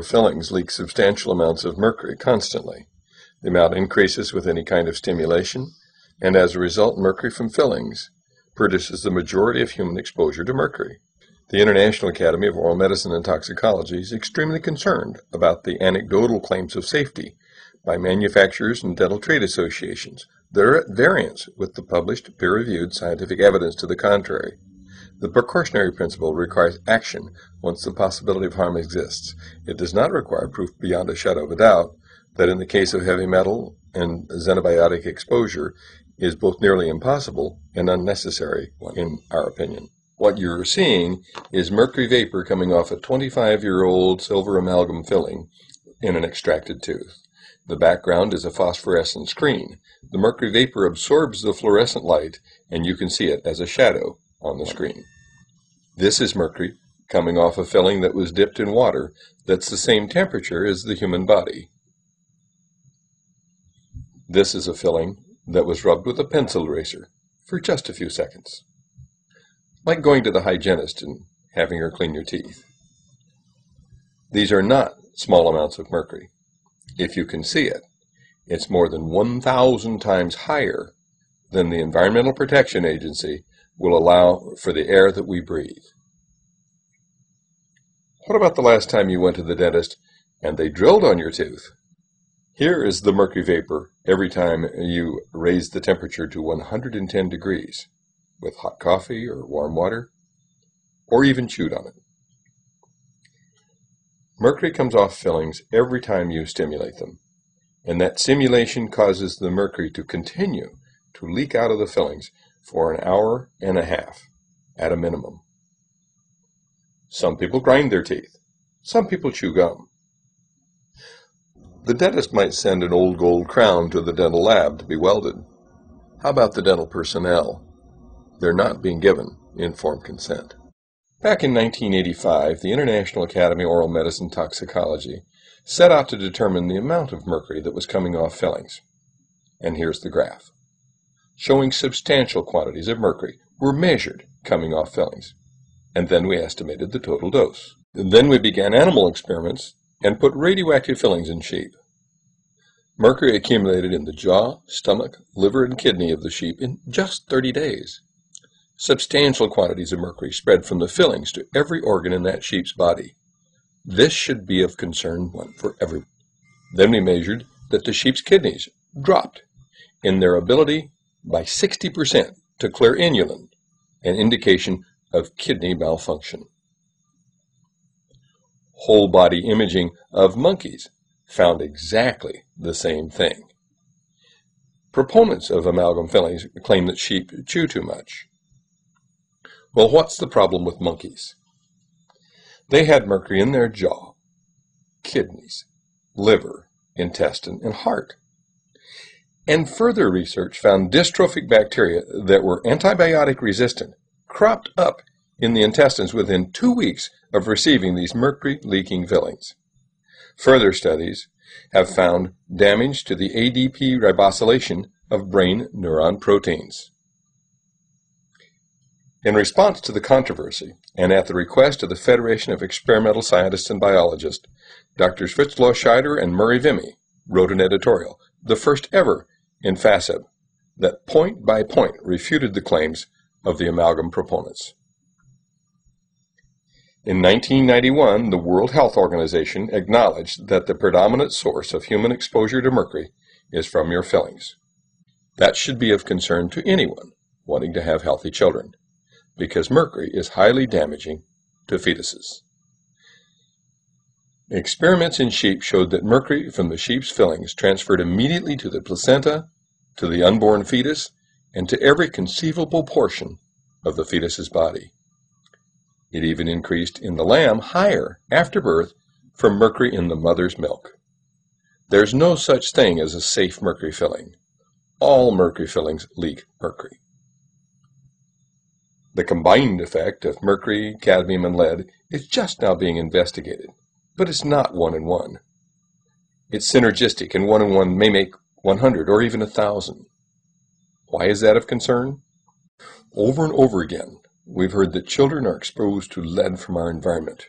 fillings leak substantial amounts of mercury constantly. The amount increases with any kind of stimulation, and as a result, mercury from fillings produces the majority of human exposure to mercury. The International Academy of Oral Medicine and Toxicology is extremely concerned about the anecdotal claims of safety by manufacturers and dental trade associations that are at variance with the published, peer-reviewed scientific evidence to the contrary. The precautionary principle requires action once the possibility of harm exists. It does not require proof beyond a shadow of a doubt that in the case of heavy metal and xenobiotic exposure is both nearly impossible and unnecessary, in our opinion. What you're seeing is mercury vapor coming off a 25-year-old silver amalgam filling in an extracted tooth. The background is a phosphorescent screen. The mercury vapor absorbs the fluorescent light, and you can see it as a shadow on the screen. This is mercury coming off a filling that was dipped in water that's the same temperature as the human body. This is a filling that was rubbed with a pencil eraser for just a few seconds. Like going to the hygienist and having her clean your teeth. These are not small amounts of mercury. If you can see it, it's more than 1,000 times higher than the Environmental Protection Agency will allow for the air that we breathe. What about the last time you went to the dentist and they drilled on your tooth? Here is the mercury vapor every time you raise the temperature to 110 degrees with hot coffee or warm water, or even chewed on it. Mercury comes off fillings every time you stimulate them, and that stimulation causes the mercury to continue to leak out of the fillings for an hour and a half at a minimum. Some people grind their teeth. Some people chew gum. The dentist might send an old gold crown to the dental lab to be welded. How about the dental personnel? They're not being given informed consent. Back in 1985, the International Academy of Oral Medicine and Toxicology set out to determine the amount of mercury that was coming off fillings. And here's the graph, showing substantial quantities of mercury were measured coming off fillings. And then we estimated the total dose. And then we began animal experiments and put radioactive fillings in sheep. Mercury accumulated in the jaw, stomach, liver, and kidney of the sheep in just 30 days. Substantial quantities of mercury spread from the fillings to every organ in that sheep's body. This should be of concern for everyone. Then we measured that the sheep's kidneys dropped in their ability by 60% to clear inulin, an indication of kidney malfunction. Whole body imaging of monkeys found exactly the same thing. Proponents of amalgam fillings claim that sheep chew too much. Well, what's the problem with monkeys? They had mercury in their jaw, kidneys, liver, intestine, and heart. And further research found dystrophic bacteria that were antibiotic resistant cropped up in the intestines within 2 weeks of receiving these mercury-leaking fillings. Further studies have found damage to the ADP ribosylation of brain neuron proteins. In response to the controversy, and at the request of the Federation of Experimental Scientists and Biologists, Drs. Fritzloh Scheider and Murray Vimy wrote an editorial, the first ever in FASEB, that point by point refuted the claims of the amalgam proponents. In 1991, the World Health Organization acknowledged that the predominant source of human exposure to mercury is from your fillings. That should be of concern to anyone wanting to have healthy children, because mercury is highly damaging to fetuses. Experiments in sheep showed that mercury from the sheep's fillings transferred immediately to the placenta, to the unborn fetus, and to every conceivable portion of the fetus's body. It even increased in the lamb higher after birth from mercury in the mother's milk. There's no such thing as a safe mercury filling. All mercury fillings leak mercury. The combined effect of mercury, cadmium, and lead is just now being investigated, but it's not 1 in 1. It's synergistic, and 1 in 1 may make 100 or even 1,000. Why is that of concern? Over and over again, we've heard that children are exposed to lead from our environment.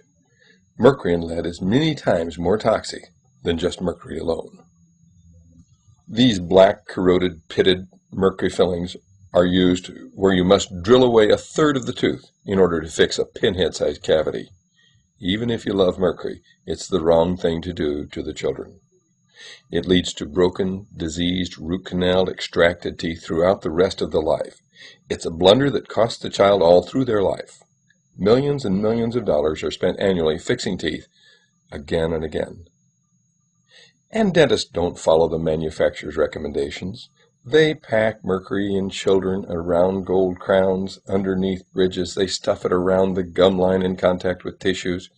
Mercury in lead is many times more toxic than just mercury alone. These black, corroded, pitted mercury fillings are used where you must drill away a third of the tooth in order to fix a pinhead-sized cavity. Even if you love mercury, it's the wrong thing to do to the children. It leads to broken, diseased, root canal extracted teeth throughout the rest of their life. It's a blunder that costs the child all through their life. Millions and millions of dollars are spent annually fixing teeth again and again. And dentists don't follow the manufacturer's recommendations. They pack mercury in children around gold crowns, underneath bridges. They stuff it around the gum line in contact with tissues.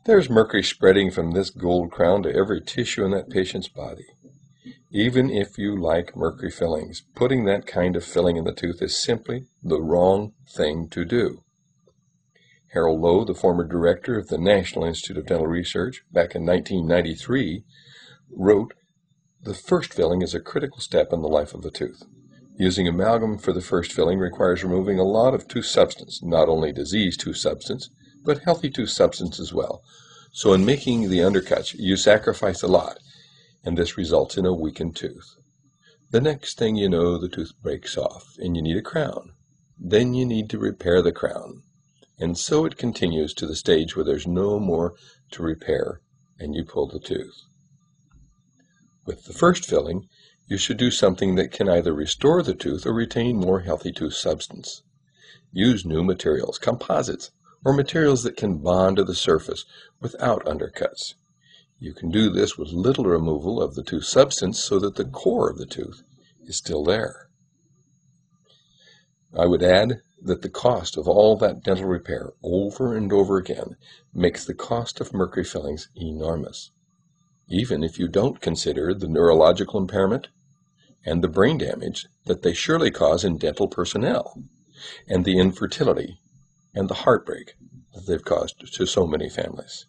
There's mercury spreading from this gold crown to every tissue in that patient's body. Even if you like mercury fillings, putting that kind of filling in the tooth is simply the wrong thing to do. Harold Lowe, the former director of the National Institute of Dental Research, back in 1993, wrote, "The first filling is a critical step in the life of the tooth. Using amalgam for the first filling requires removing a lot of tooth substance, not only diseased tooth substance, but healthy tooth substance as well. So in making the undercuts, you sacrifice a lot, and this results in a weakened tooth. The next thing you know, the tooth breaks off, and you need a crown. Then you need to repair the crown. And so it continues to the stage where there's no more to repair, and you pull the tooth. With the first filling, you should do something that can either restore the tooth or retain more healthy tooth substance. Use new materials, composites, or materials that can bond to the surface without undercuts. You can do this with little removal of the tooth substance so that the core of the tooth is still there. I would add that the cost of all that dental repair over and over again makes the cost of mercury fillings enormous, even if you don't consider the neurological impairment and the brain damage that they surely cause in dental personnel, and the infertility and the heartbreak that they've caused to so many families.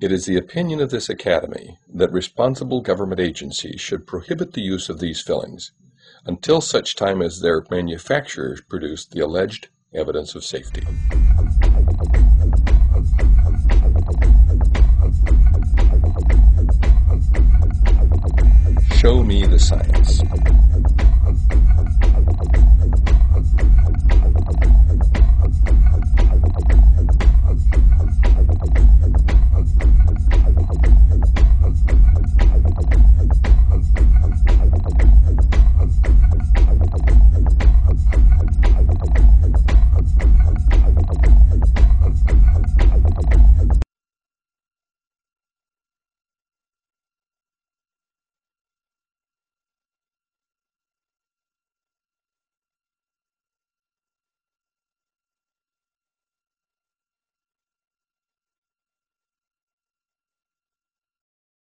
It is the opinion of this Academy that responsible government agencies should prohibit the use of these fillings until such time as their manufacturers produce the alleged evidence of safety. Show me the science.